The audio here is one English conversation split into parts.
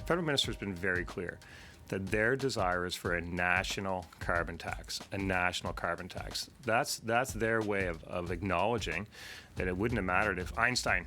federal minister has been very clear that their desire is for a national carbon tax, That's their way of acknowledging that it wouldn't have mattered if Einstein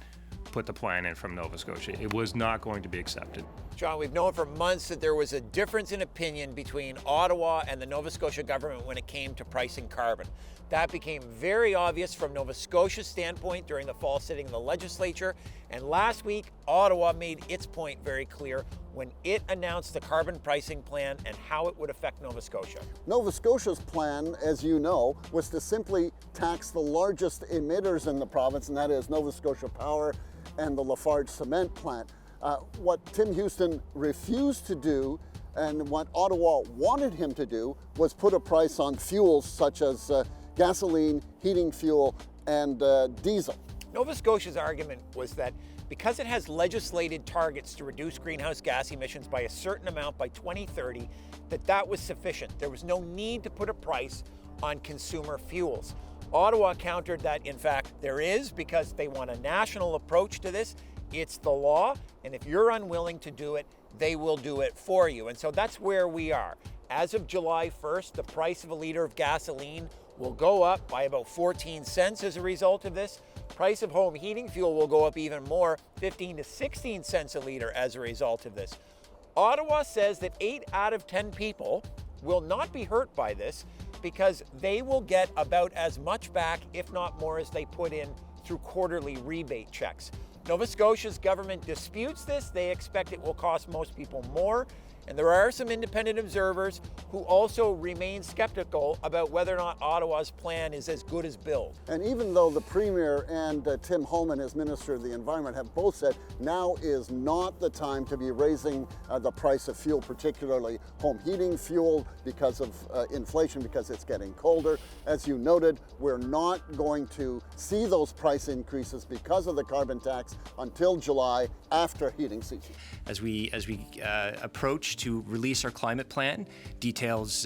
put the plan in from Nova Scotia. It was not going to be accepted. John, we've known for months that there was a difference in opinion between Ottawa and the Nova Scotia government when it came to pricing carbon. That became very obvious from Nova Scotia's standpoint during the fall sitting in the legislature. And last week, Ottawa made its point very clear when it announced the carbon pricing plan and how it would affect Nova Scotia. Nova Scotia's plan, as you know, was to simply tax the largest emitters in the province, and that is Nova Scotia Power and the Lafarge cement plant. What Tim Houston refused to do and what Ottawa wanted him to do was put a price on fuels such as gasoline, heating fuel, and diesel. Nova Scotia's argument was that because it has legislated targets to reduce greenhouse gas emissions by a certain amount by 2030, that was sufficient. There was no need to put a price on consumer fuels. Ottawa countered that, in fact, there is, because they want a national approach to this. It's the law, and if you're unwilling to do it, they will do it for you. And so that's where we are. As of July 1st, the price of a liter of gasoline will go up by about 14 cents as a result of this. Price of home heating fuel will go up even more, 15 to 16 cents a liter as a result of this. Ottawa says that 8 out of 10 people will not be hurt by this because they will get about as much back, if not more, as they put in through quarterly rebate checks. Nova Scotia's government disputes this. They expect it will cost most people more. And there are some independent observers who also remain skeptical about whether or not Ottawa's plan is as good as billed. And even though the Premier and Tim Holman, as Minister of the Environment, have both said now is not the time to be raising the price of fuel, particularly home heating fuel, because of inflation, because it's getting colder. As you noted, we're not going to see those price increases because of the carbon tax until July, after heating season. As we approach to release our climate plan, details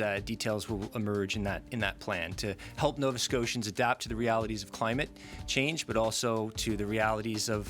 will emerge in that plan to help Nova Scotians adapt to the realities of climate change, but also to the realities of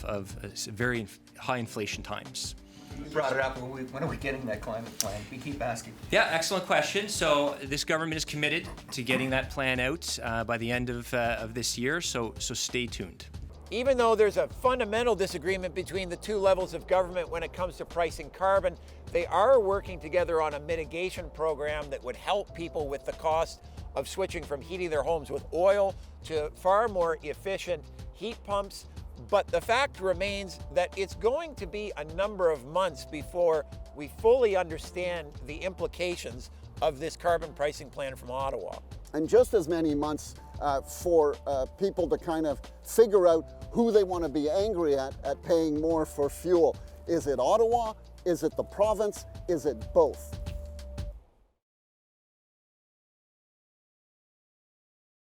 very high inflation times. You brought it up. When are we getting that climate plan? We keep asking. Yeah, excellent question. So this government is committed to getting that plan out by the end of this year. So stay tuned. Even though there's a fundamental disagreement between the two levels of government when it comes to pricing carbon, they are working together on a mitigation program that would help people with the cost of switching from heating their homes with oil to far more efficient heat pumps. But the fact remains that it's going to be a number of months before we fully understand the implications of this carbon pricing plan from Ottawa. And just as many months for people to kind of figure out who they want to be angry at paying more for fuel. Is it Ottawa? Is it the province? Is it both?